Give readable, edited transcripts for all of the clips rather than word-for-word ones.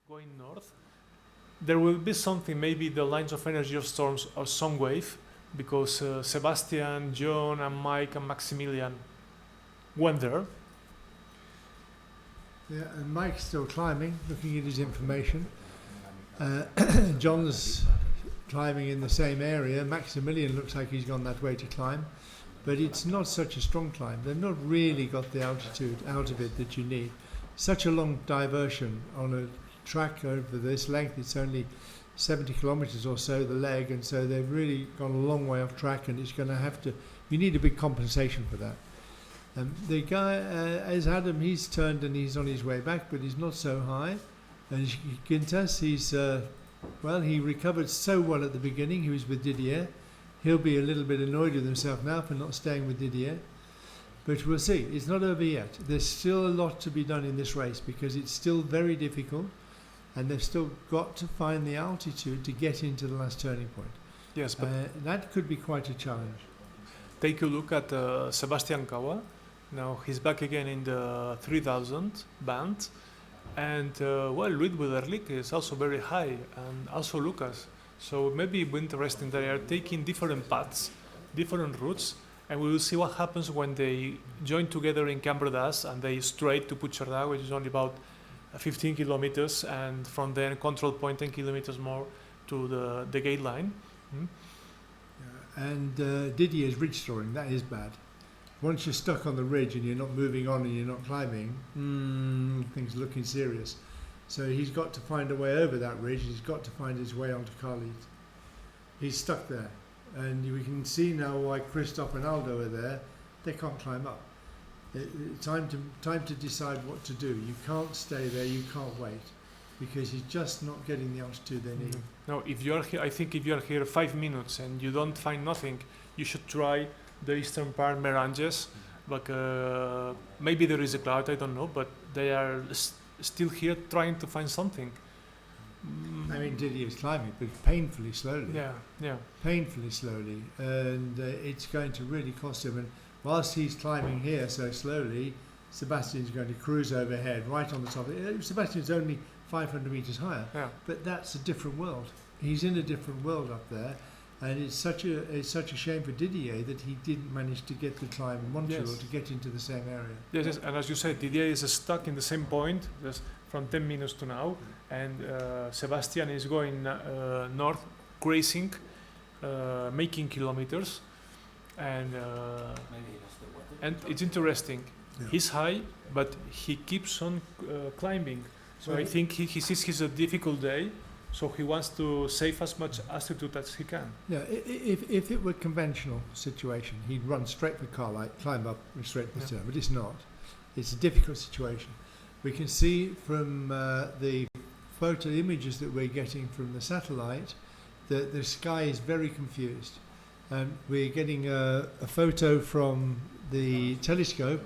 going north, there will be something, maybe the lines of energy of storms or some wave, because Sebastian, John, and Mike and Maximilian went there. Yeah, and Mike's still climbing, looking at his information. John's climbing in the same area. Maximilian looks like he's gone that way to climb, but it's not such a strong climb. They've not really got the altitude out of it that you need. Such a long diversion on a track over this length, it's only 70 kilometers or so, the leg, and so they've really gone a long way off track, and it's going to have to, you need a big compensation for that. The guy, as Adam, he's turned and he's on his way back, but he's not so high. And Gintas, he's, well, he recovered so well at the beginning. He was with Didier. He'll be a little bit annoyed with himself now for not staying with Didier. But we'll see. It's not over yet. There's still a lot to be done in this race because it's still very difficult, and they've still got to find the altitude to get into the last turning point. Yes, but that could be quite a challenge. Take a look at Sebastian Kawa. Now he's back again in the 3000 band, and well, Luis Buderlik is also very high, and also Lucas. So maybe it'll be interesting. They are taking different paths, different routes, and we will see what happens when they join together in Cambradas and they straight to Puigcerdà, which is only about 15 kilometers, and from there control point 10 kilometers more to the gate line. And Didier's ridge storing, that is bad. Once you're stuck on the ridge and you're not moving on and you're not climbing, things are looking serious. So he's got to find a way over that ridge. He's got to find his way onto Khalid. He's stuck there. And we can see now why Christoph and Aldo are there. They can't climb up. Time to decide what to do. You can't stay there, you can't wait, because you're just not getting the altitude they need. No, if you are here, I think if you are here 5 minutes and you don't find nothing, you should try the eastern part, Meranges. But maybe there is a cloud, I don't know, but they are still here trying to find something. I mean, Didier's climbing, but painfully slowly. Yeah. Painfully slowly, and it's going to really cost him. And whilst he's climbing here so slowly, Sebastian's going to cruise overhead, right on the top. Sebastian's only 500 meters higher, but that's a different world. He's in a different world up there, and it's such a shame for Didier that he didn't manage to get the climb in Montreal or to get into the same area. Yes, and as you said, Didier is stuck in the same point just from 10 minutes to now, and Sebastian is going north, grazing, making kilometers, and it's interesting. Yeah. He's high, but he keeps on climbing. So I think he sees it's a difficult day, so he wants to save as much altitude as he can. Yeah, if it were conventional situation, he'd run straight for Carlisle, climb up straight for the turn, but it's not. It's a difficult situation. We can see from the photo images that we're getting from the satellite that the sky is very confused. We're getting a photo from the telescope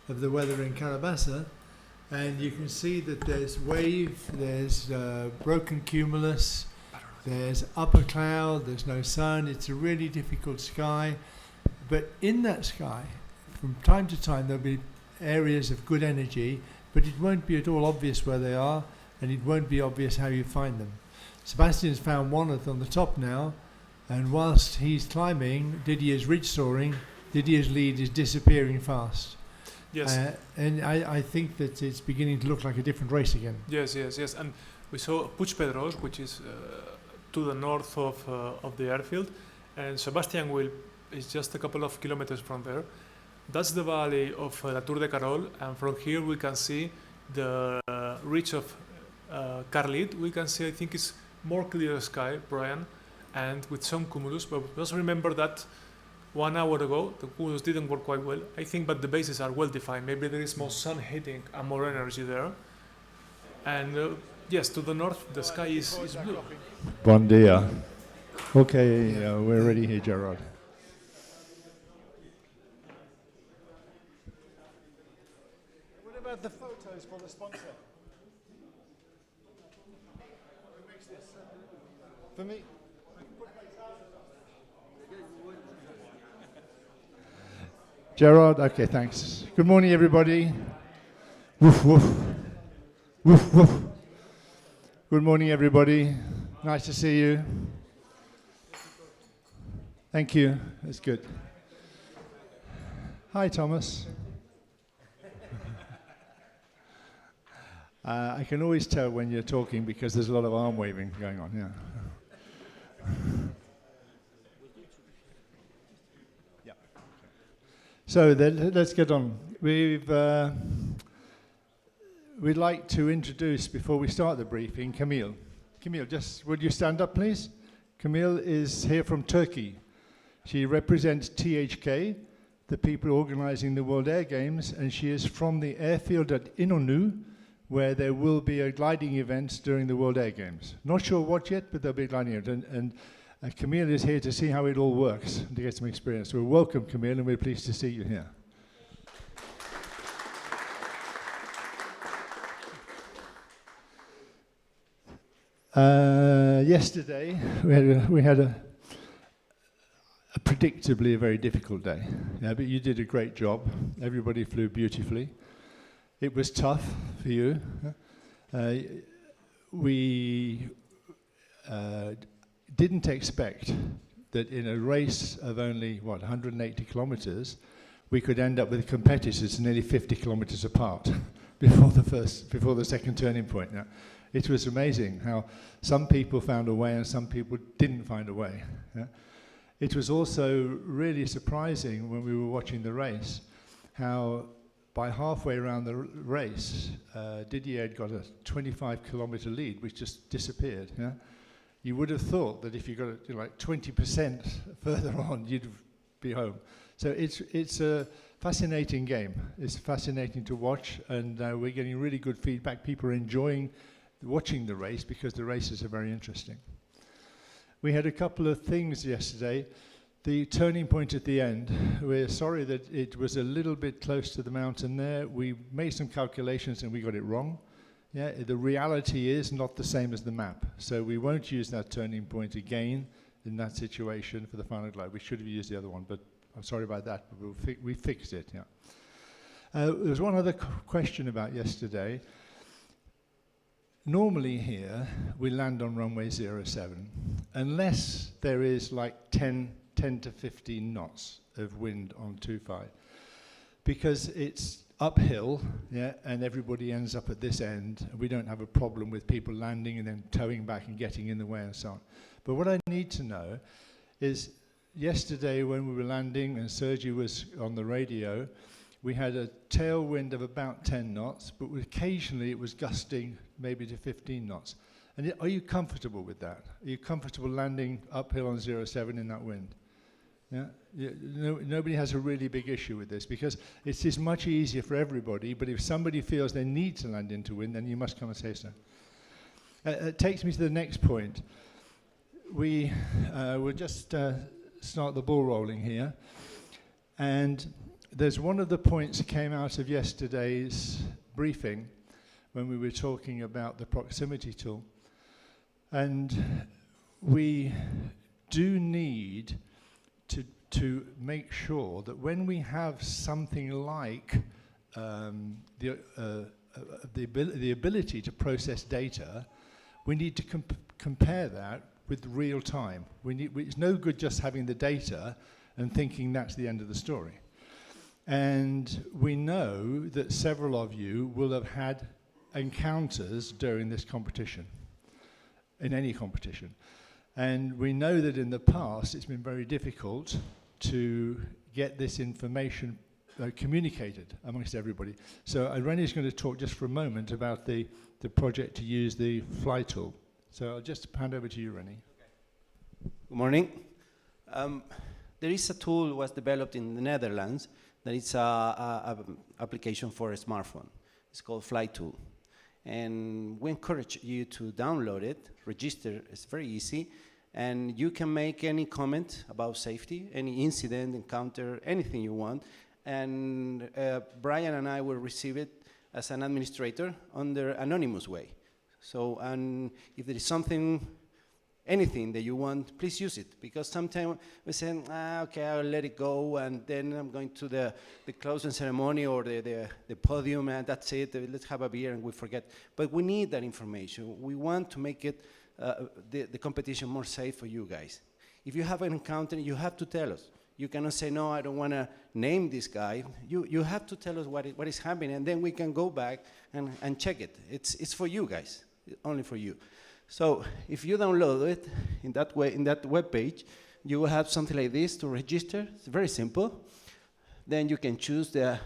of the weather in Carabassa, and you can see that there's wave, there's broken cumulus, there's upper cloud, there's no sun. It's a really difficult sky, but in that sky, from time to time, there'll be areas of good energy, but it won't be at all obvious where they are, and it won't be obvious how you find them. Sebastian's found one on the top now, and whilst he's climbing, Didier's ridge soaring, Didier's lead is disappearing fast. Yes. And I think that it's beginning to look like a different race again. Yes. And we saw Puigpedrós, which is to the north of the airfield, and Sebastian is just a couple of kilometers from there. That's the valley of La Tour de Carol, and from here we can see the ridge of Carlit. We can see, I think it's more clear sky, Brian, and with some cumulus, but just remember that 1 hour ago the cumulus didn't work quite well. I think, but the bases are well defined. Maybe there is more sun hitting and more energy there. And yes, to the north the sky is blue. Bon dia. Okay, we're ready here, Gerard. What about the photos for the sponsor? Who makes this? For me? Gerard, okay, thanks. Good morning, everybody. Woof, woof. Woof, woof. Good morning, everybody. Nice to see you. Thank you. That's good. Hi, Thomas. I can always tell when you're talking because there's a lot of arm waving going on, yeah. Yeah. So then, let's get on. We'd like to introduce, before we start the briefing, Camille. Camille, just would you stand up, please? Camille is here from Turkey. She represents THK, the people organizing the World Air Games, and she is from the airfield at İnönü, where there will be a gliding event during the World Air Games. Not sure what yet, but there'll be a gliding event. And Camille is here to see how it all works and to get some experience. So welcome, Camille, and we're pleased to see you here. Yesterday, we had a predictably a very difficult day. Yeah, but you did a great job. Everybody flew beautifully. It was tough for you. We didn't expect that in a race of only, 180 kilometers, we could end up with competitors nearly 50 kilometers apart before the second turning point. Yeah. It was amazing how some people found a way and some people didn't find a way. Yeah. It was also really surprising when we were watching the race how by halfway around the race, Didier had got a 25-kilometer lead, which just disappeared. Yeah? You would have thought that if you got it like 20% further on, you'd be home. So it's a fascinating game. It's fascinating to watch, and we're getting really good feedback. People are enjoying watching the race because the races are very interesting. We had a couple of things yesterday. The turning point at the end, we're sorry that it was a little bit close to the mountain there. We made some calculations and we got it wrong. Yeah, the reality is not the same as the map. So we won't use that turning point again in that situation for the final glide. We should have used the other one, but I'm sorry about that, but we fixed it, yeah. There was one other question about yesterday. Normally here, we land on runway 07, unless there is like 10 to 15 knots of wind on 25, because it's uphill, yeah, and everybody ends up at this end. We don't have a problem with people landing and then towing back and getting in the way and so on. But what I need to know is, yesterday when we were landing and Sergi was on the radio, we had a tailwind of about 10 knots, but occasionally it was gusting maybe to 15 knots. And are you comfortable with that? Are you comfortable landing uphill on 07 in that wind? Yeah? Nobody has a really big issue with this because it is much easier for everybody, but if somebody feels they need to land into wind, then you must come and say so. It takes me to the next point. We will just start the ball rolling here. And there's one of the points that came out of yesterday's briefing when we were talking about the proximity tool. And we do need to make sure that when we have something like the ability to process data, we need to compare that with real time. It's no good just having the data and thinking that's the end of the story. And we know that several of you will have had encounters during this competition, in any competition. And we know that in the past it's been very difficult to get this information communicated amongst everybody. So René's going to talk just for a moment about the project to use the fly tool. So I'll just hand over to you, René. Good morning. There is a tool that was developed in the Netherlands that is an application for a smartphone. It's called Fly Tool. And we encourage you to download it, register, it's very easy, and you can make any comment about safety, any incident, encounter, anything you want. And Brian and I will receive it as an administrator under anonymous way. So, and if there is something anything that you want, please use it. Because sometimes we say, okay, I'll let it go, and then I'm going to the closing ceremony or the podium, and that's it, let's have a beer, and we forget. But we need that information. We want to make it, the competition more safe for you guys. If you have an encounter, you have to tell us. You cannot say, no, I don't want to name this guy. You have to tell us what is happening, and then we can go back and check it. It's for you guys, only for you. So if you download it in that way, in that web page, you will have something like this to register. It's very simple. Then you can choose the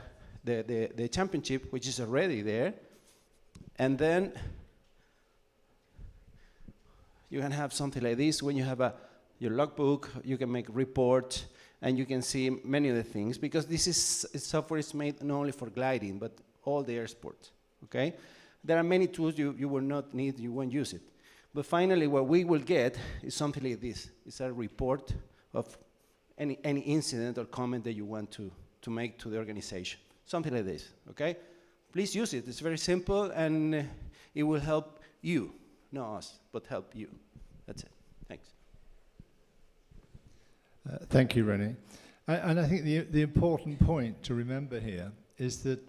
championship, which is already there. And then you can have something like this. When you have your logbook, you can make reports, and you can see many of the things, because this software is made not only for gliding, but all the air sports, okay? There are many tools you will not need, you won't use it. But finally, what we will get is something like this. It's a report of any incident or comment that you want to make to the organization. Something like this, okay? Please use it. It's very simple, and it will help you, not us, but help you. That's it. Thanks. Thank you, René. And I think the important point to remember here is that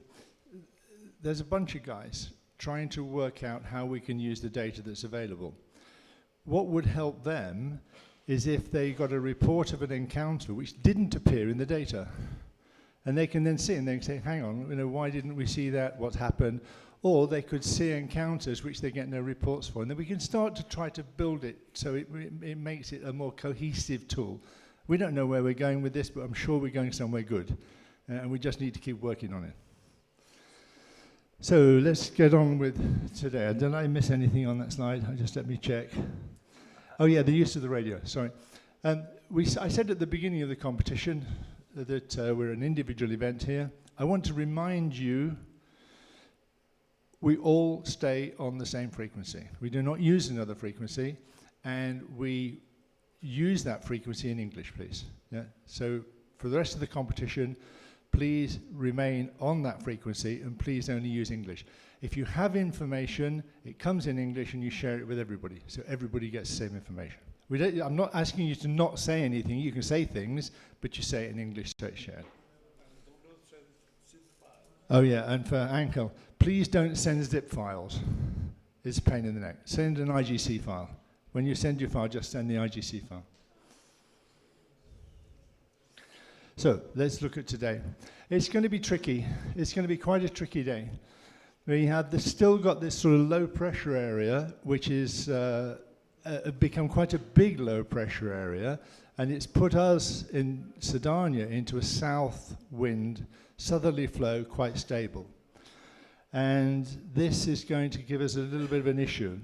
there's a bunch of guys trying to work out how we can use the data that's available. What would help them is if they got a report of an encounter which didn't appear in the data. And they can then see and they can say, hang on, why didn't we see that? What happened? Or they could see encounters which they get no reports for. And then we can start to try to build it so it makes it a more cohesive tool. We don't know where we're going with this, but I'm sure we're going somewhere good. And we just need to keep working on it. So let's get on with today. Did I miss anything on that slide? Just let me check. Oh yeah, the use of the radio, sorry. I said at the beginning of the competition that we're an individual event here. I want to remind you, we all stay on the same frequency. We do not use another frequency, and we use that frequency in English, please. Yeah? So for the rest of the competition, please remain on that frequency, and please only use English. If you have information, it comes in English and you share it with everybody, so everybody gets the same information. I'm not asking you to not say anything. You can say things, but you say it in English so it's shared. Oh yeah, and for Ankel, please don't send zip files. It's a pain in the neck. Send an IGC file. When you send your file, just send the IGC file. So let's look at today. It's going to be tricky. It's going to be quite a tricky day. We have still got this sort of low pressure area, which is become quite a big low pressure area, and it's put us in Sardinia into a south wind, southerly flow, quite stable. And this is going to give us a little bit of an issue.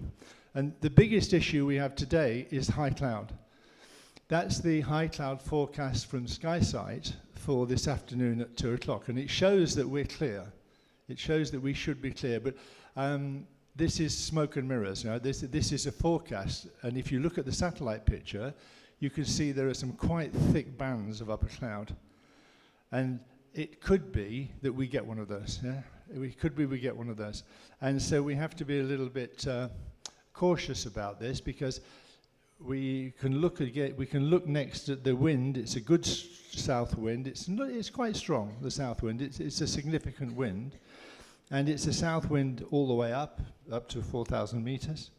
And the biggest issue we have today is high cloud. That's the high cloud forecast from SkySight for this afternoon at 2 o'clock. And it shows that we're clear. It shows that we should be clear. But this is smoke and mirrors. This is a forecast. And if you look at the satellite picture, you can see there are some quite thick bands of upper cloud. And it could be that we get one of those. Yeah? It could be we get one of those. And so we have to be a little bit cautious about this, because we can look next at the wind. It's a good south wind. It's quite strong, the south wind. It's a significant wind, and it's a south wind all the way up to 4,000 meters.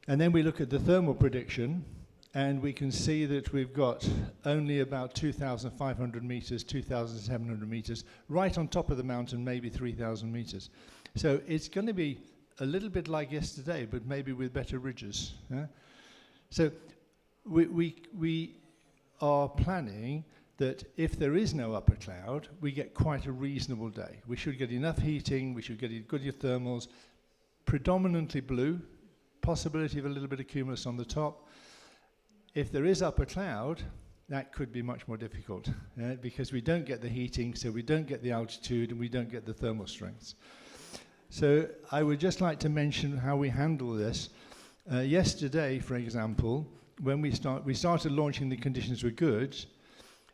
And then we look at the thermal prediction, and we can see that we've got only about 2,500 meters, 2,700 meters, right on top of the mountain, maybe 3,000 meters. So it's going to be a little bit like yesterday, but maybe with better ridges. Yeah? So we are planning that if there is no upper cloud, we get quite a reasonable day. We should get enough heating, we should get good thermals, predominantly blue, possibility of a little bit of cumulus on the top. If there is upper cloud, that could be much more difficult, because we don't get the heating, so we don't get the altitude, and we don't get the thermal strengths. So I would just like to mention how we handle this. Yesterday, for example, when we started launching, the conditions were good.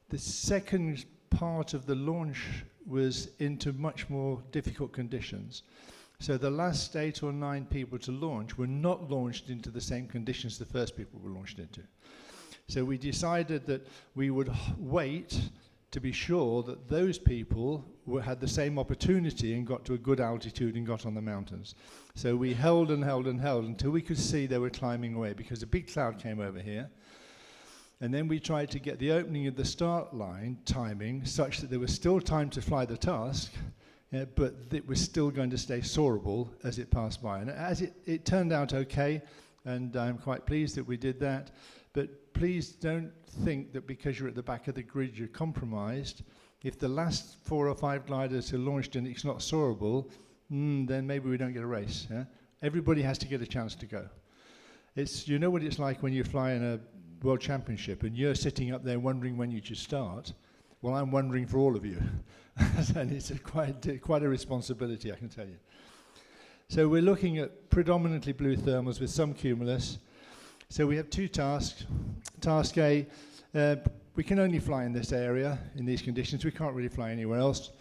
The second part of the launch was into much more difficult conditions. So the last 8 or 9 people to launch were not launched into the same conditions the first people were launched into. So we decided that we would wait to be sure that those people had the same opportunity and got to a good altitude and got on the mountains. So we held and held and held until we could see they were climbing away, because a big cloud came over here. And then we tried to get the opening of the start line timing such that there was still time to fly the task, but it was still going to stay soarable as it passed by. And as it turned out okay, and I'm quite pleased that we did that. But please don't think that because you're at the back of the grid you're compromised. If the last 4 or 5 gliders are launched and it's not soarable, then maybe we don't get a race. Yeah? Everybody has to get a chance to go. You know what it's like when you fly in a World Championship and you're sitting up there wondering when you should start. Well, I'm wondering for all of you. And it's quite a responsibility, I can tell you. So we're looking at predominantly blue thermals with some cumulus. So we have 2 tasks. Task A, we can only fly in this area, in these conditions. We can't really fly anywhere else.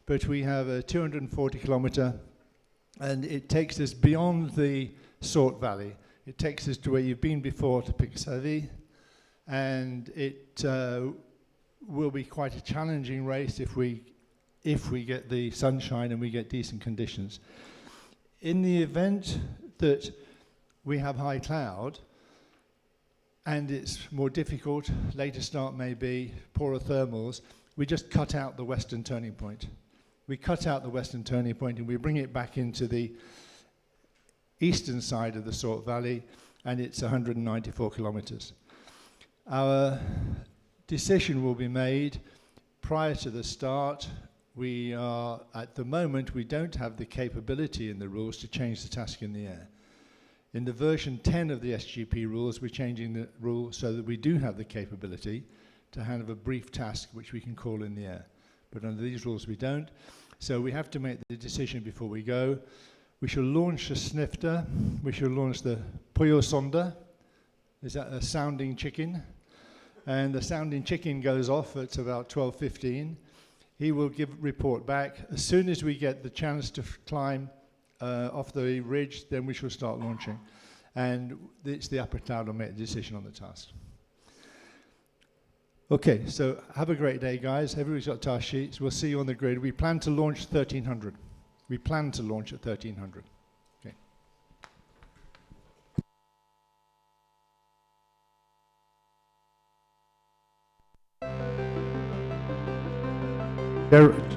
But we have a 240 kilometer, and it takes us beyond the Sort Valley. It takes us to where you've been before, to Pixavi, and it will be quite a challenging race if we get the sunshine and we get decent conditions. In the event that we have high cloud, and it's more difficult, later start maybe, poorer thermals, we just cut out the western turning point. We cut out the western turning point and we bring it back into the eastern side of the Sort Valley, and it's 194 kilometers. Our decision will be made prior to the start. We are, at the moment, we don't have the capability in the rules to change the task in the air. In the version 10 of the SGP rules, we're changing the rule so that we do have the capability to have a brief task which we can call in the air. But under these rules, we don't. So we have to make the decision before we go. We shall launch a snifter. We shall launch the Puyo Sonda. Is that a sounding chicken? And the sounding chicken goes off at about 12:15. He will report back. As soon as we get the chance to climb off the ridge, then we shall start launching. And it's the upper cloud will make the decision on the task. Okay, so have a great day, guys. Everybody's got task sheets. We'll see you on the grid. We plan to launch 1300. We plan to launch at 1300. Okay.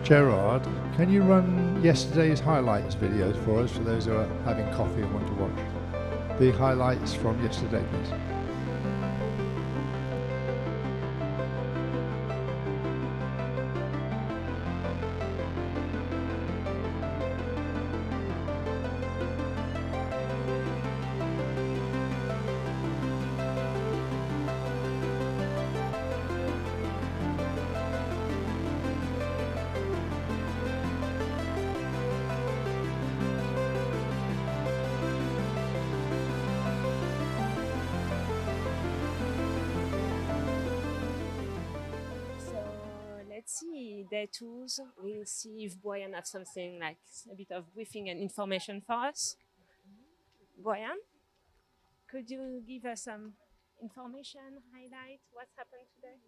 Gerard, can you run yesterday's highlights videos for us, for those who are having coffee and want to watch? The highlights from yesterday, please. See day 2s. We'll see if Boyan has something like a bit of briefing and information for us. Boyan, could you give us some information, highlight what's happened today?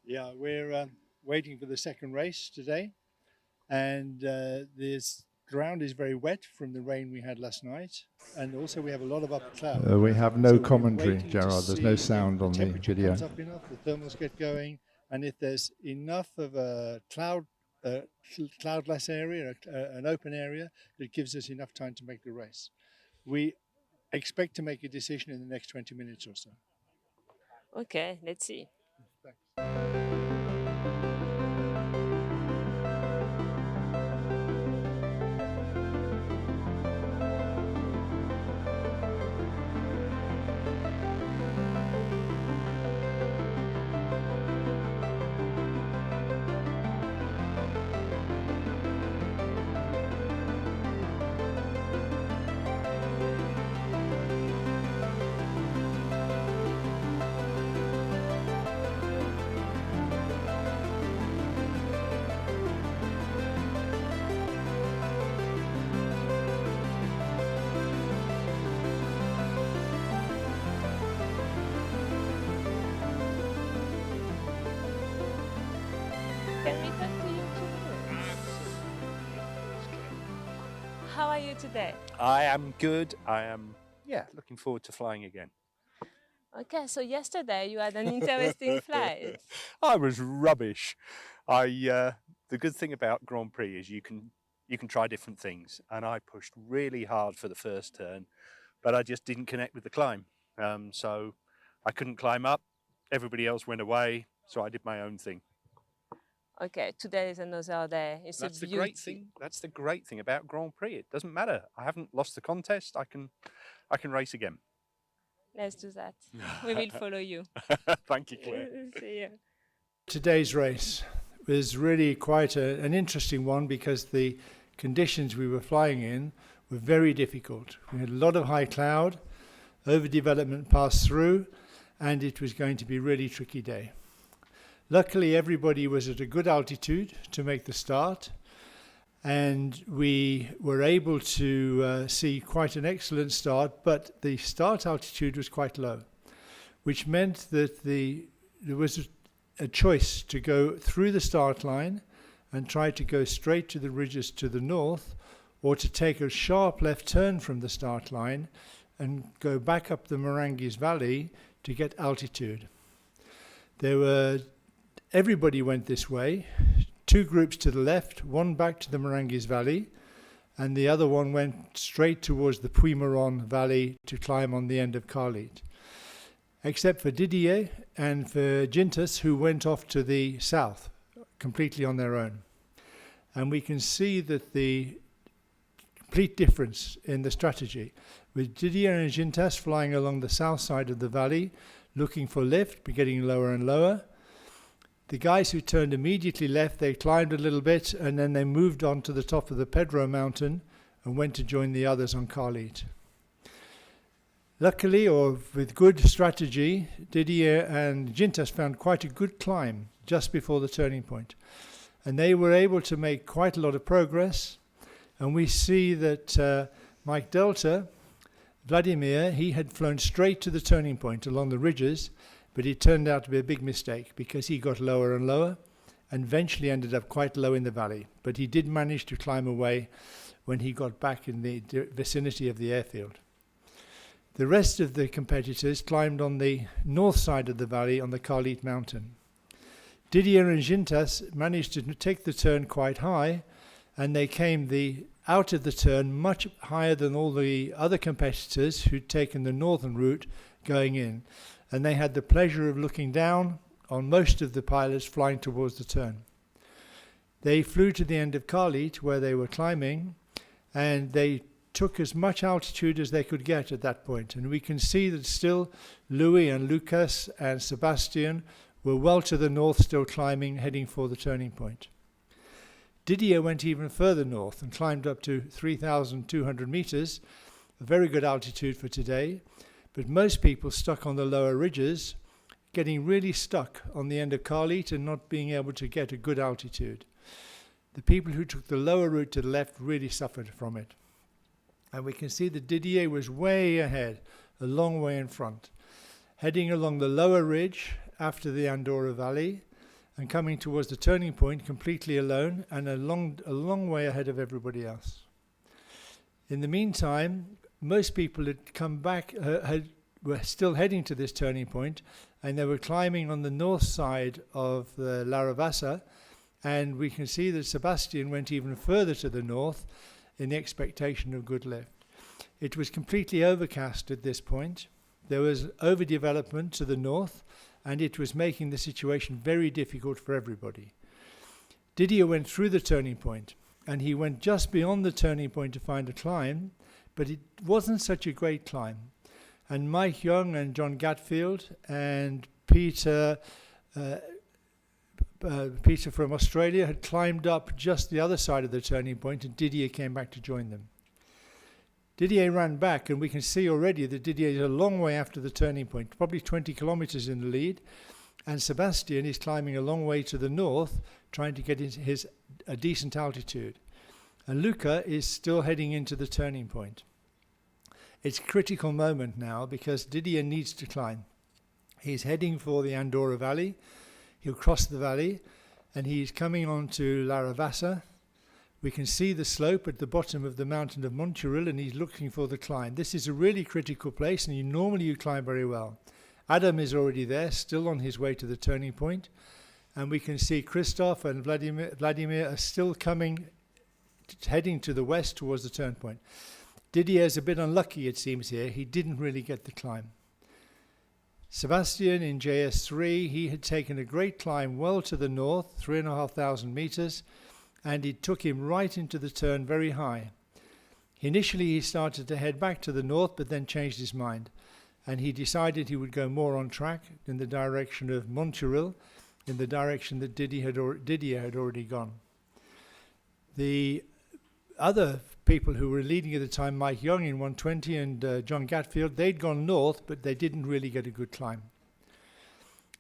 Yeah, we're waiting for the second race today, and this ground is very wet from the rain we had last night, and also we have a lot of upper cloud. We have no commentary, Gerard. There's no sound on the video. Comes up enough, the thermals get going. And if there's enough of a cloudless area, an open area, that gives us enough time to make the race. We expect to make a decision in the next 20 minutes or so. Okay, let's see. Thanks. Can we talk to you too? How are you today? I am good. I am, looking forward to flying again. Okay, so yesterday you had an interesting flight. I was rubbish. The good thing about Grand Prix is you can try different things, and I pushed really hard for the first turn, but I just didn't connect with the climb. So I couldn't climb up. Everybody else went away, so I did my own thing. Okay, today is another day. It's That's a the beauty. great thing. That's the great thing about Grand Prix. It doesn't matter. I haven't lost the contest. I can race again. Let's do that. We will follow you. Thank you, Claire. See you. Today's race was really quite an interesting one because the conditions we were flying in were very difficult. We had a lot of high cloud, overdevelopment passed through, and it was going to be a really tricky day. Luckily, everybody was at a good altitude to make the start, and we were able to see quite an excellent start, but the start altitude was quite low, which meant that there was a choice to go through the start line and try to go straight to the ridges to the north, or to take a sharp left turn from the start line and go back up the Marangis Valley to get altitude. Everybody went this way, 2 groups to the left, one back to the Marangis Valley, and the other one went straight towards the Puy-Moron Valley to climb on the end of Carlite. Except for Didier and for Gintas, who went off to the south, completely on their own. And we can see that the complete difference in the strategy, with Didier and Gintas flying along the south side of the valley, looking for lift, but getting lower and lower. The guys who turned immediately left, they climbed a little bit, and then they moved on to the top of the Pedro mountain and went to join the others on Carlite. Luckily, or with good strategy, Didier and Gintas found quite a good climb just before the turning point. And they were able to make quite a lot of progress. And we see that Mike Delta, Vladimir, he had flown straight to the turning point along the ridges, but it turned out to be a big mistake because he got lower and lower and eventually ended up quite low in the valley. But he did manage to climb away when he got back in the vicinity of the airfield. The rest of the competitors climbed on the north side of the valley on the Carlite mountain. Didier and Gintas managed to take the turn quite high, and they came out of the turn much higher than all the other competitors who'd taken the northern route going in. And they had the pleasure of looking down on most of the pilots flying towards the turn. They flew to the end of Carlite where they were climbing, and they took as much altitude as they could get at that point. And we can see that still Louis and Lucas and Sebastian were well to the north, still climbing, heading for the turning point. Didier went even further north and climbed up to 3,200 meters, a very good altitude for today. But most people stuck on the lower ridges, getting really stuck on the end of Carlite and not being able to get a good altitude. The people who took the lower route to the left really suffered from it. And we can see that Didier was way ahead, a long way in front, heading along the lower ridge after the Andorra Valley and coming towards the turning point completely alone and a long way ahead of everybody else. In the meantime, most people had come back, were still heading to this turning point, and they were climbing on the north side of the La Rabassa, and we can see that Sebastian went even further to the north in the expectation of good lift. It was completely overcast at this point. There was overdevelopment to the north, and it was making the situation very difficult for everybody. Didier went through the turning point, and he went just beyond the turning point to find a climb, but it wasn't such a great climb. And Mike Young and John Gatfield and Peter from Australia had climbed up just the other side of the turning point, and Didier came back to join them. Didier ran back, and we can see already that Didier is a long way after the turning point, probably 20 kilometers in the lead, and Sebastian is climbing a long way to the north, trying to get a decent altitude. And Luca is still heading into the turning point. It's a critical moment now because Didier needs to climb. He's heading for the Andorra Valley. He'll cross the valley, and he's coming on to La Ravassa. We can see the slope at the bottom of the mountain of Monturil, and he's looking for the climb. This is a really critical place, and normally you climb very well. Adam is already there, still on his way to the turning point, and we can see Christoph and Vladimir are still coming, heading to the west towards the turn point. Didier is a bit unlucky, it seems here. He didn't really get the climb. Sebastian in JS3, he had taken a great climb well to the north, 3,500 meters, and it took him right into the turn very high. Initially, he started to head back to the north, but then changed his mind, and he decided he would go more on track in the direction of Monturil, in the direction that Didier had already gone. The other people who were leading at the time, Mike Young in 120 and John Gatfield, they'd gone north, but they didn't really get a good climb.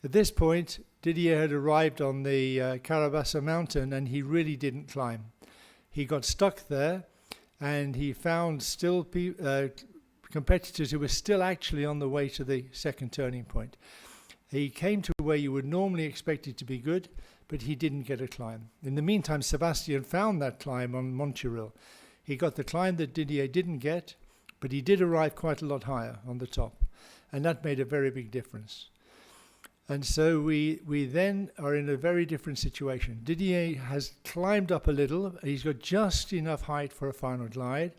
At this point, Didier had arrived on the Carabassa mountain, and he really didn't climb. He got stuck there, and he found still competitors who were still actually on the way to the second turning point. He came to where you would normally expect it to be good, but he didn't get a climb. In the meantime, Sebastian found that climb on Monturil. He got the climb that Didier didn't get, but he did arrive quite a lot higher on the top, and that made a very big difference. And so we then are in a very different situation. Didier has climbed up a little. He's got just enough height for a final glide,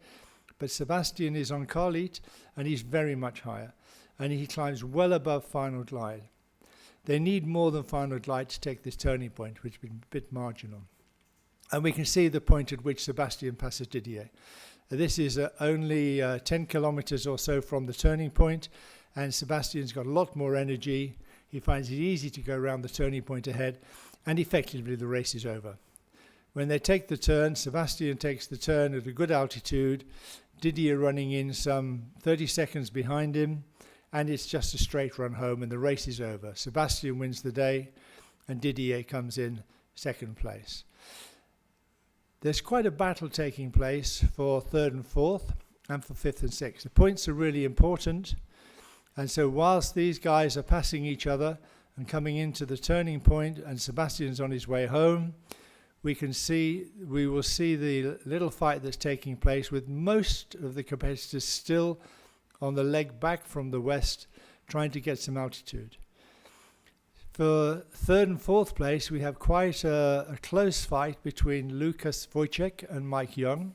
but Sebastian is on Carlit, and he's very much higher, and he climbs well above final glide. They need more than final glide to take this turning point, which has been a bit marginal. And we can see the point at which Sebastian passes Didier. This is only 10 kilometers or so from the turning point, and Sebastian's got a lot more energy. He finds it easy to go around the turning point ahead, and effectively the race is over. When they take the turn, Sebastian takes the turn at a good altitude, Didier running in some 30 seconds behind him, and it's just a straight run home, and the race is over. Sebastian wins the day, and Didier comes in second place. There's quite a battle taking place for third and fourth, and for fifth and sixth. The points are really important, and so whilst these guys are passing each other and coming into the turning point, and Sebastian's on his way home, we will see the little fight that's taking place with most of the competitors still on the leg back from the west, trying to get some altitude. For third and fourth place, we have quite a close fight between Lukas Wojciech and Mike Young.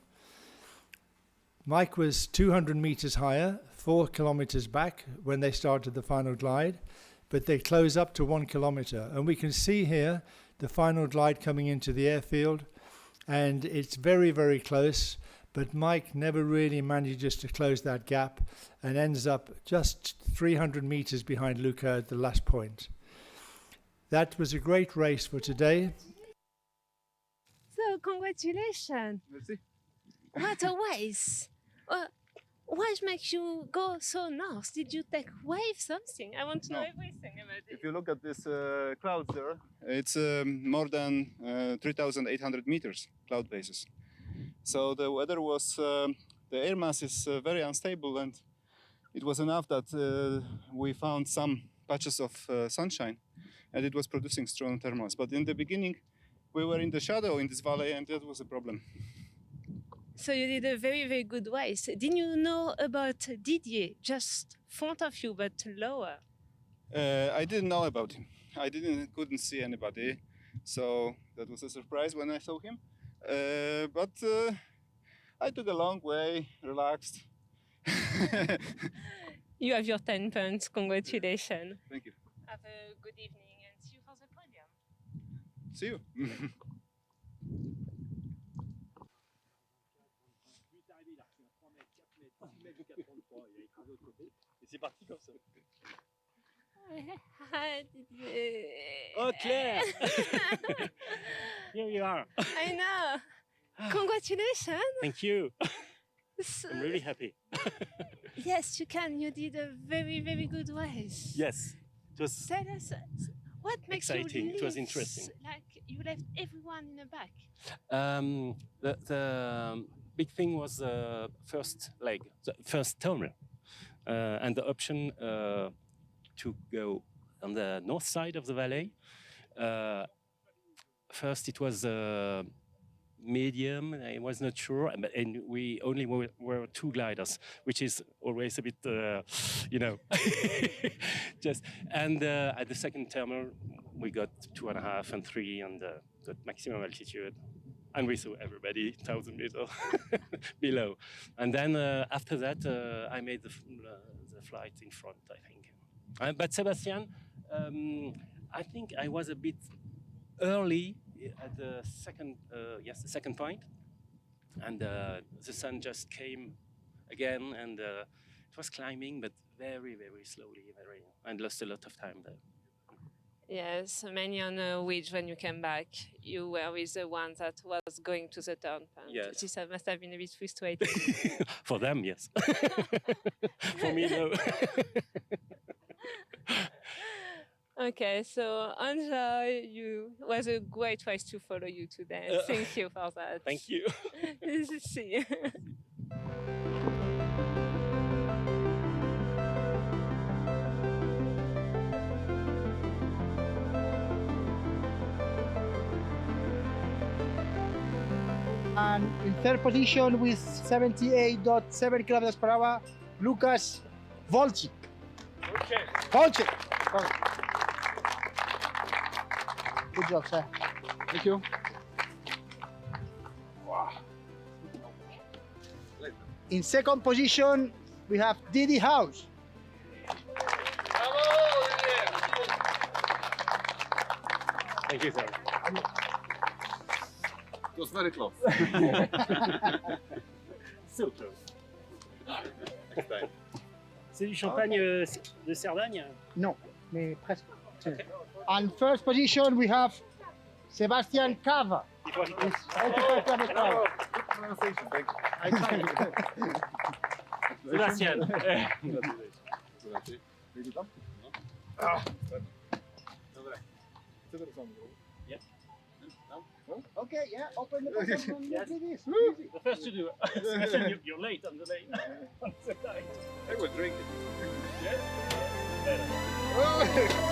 Mike was 200 meters higher, 4 kilometers back when they started the final glide, but they close up to 1 kilometer. And we can see here the final glide coming into the airfield, and it's very, very close, but Mike never really manages to close that gap and ends up just 300 meters behind Luca at the last point. That was a great race for today. So, congratulations. Merci. What a race. What makes you go so north? Did you take wave something? I want to know everything about it. If you look at this clouds there, it's more than 3,800 meters cloud bases. So the weather was, the air mass is very unstable, and it was enough that we found some patches of sunshine, and it was producing strong thermals. But in the beginning, we were in the shadow in this valley, and that was a problem. So you did a very, very good race. Didn't you know about Didier, just front of you, but lower? I didn't know about him. I couldn't see anybody, so that was a surprise when I saw him. But I took a long way, relaxed. You have your 10 points. Congratulations. Thank you. Have a good evening and see you for the podium. See you. Hi, Didier. Oh, Claire! Here you are. I know. Congratulations. Thank you. So, I'm really happy. yes, you can. You did a very, very good race. Yes, it was Tell us, what makes exciting. you It was leave, interesting. Like you left everyone in the back. The big thing was the first leg, the first tunnel, and the option to go on the north side of the valley first it was medium. I was not sure, and we only were 2 gliders, which is always a bit, you know, just. And at the second terminal, we got 2.5 and 3 and got maximum altitude, and we saw everybody 1,000 meters below. And then after that, I made the flight in front, I think. But Sebastian, I think I was a bit early at the second, the second point, and the sun just came again, and it was climbing, but very, very slowly, and lost a lot of time there. Yes, mainly on a ridge when you came back. You were with the one that was going to the turn point. Yes. This must have been a bit frustrating. For them, yes. For me, no. Okay, so Anja, it was a great choice to follow you today. Thank you for that. Thank you. See you. And in third position with 78.7 kilometers per hour, Lucas Volchik. Okay. Volchik. Good job, sir. Thank you. Wow. In second position, we have Didi House. Thank you, sir. It was very close. So close. C'est du champagne de Cerdagne? No, presque. And first position, we have Sebastian Kawa. It was With 85 kilometers per hour. Good pronunciation, thank you. I tried. Sebastian. Vedi tam? Dobra. Co teraz mam zrobić? Yeah. Okay, yeah, open the bottom and Yes. do this. The first to do it. Sebastian, you're late on the lane. I was drinking. Yes? Better. Oh!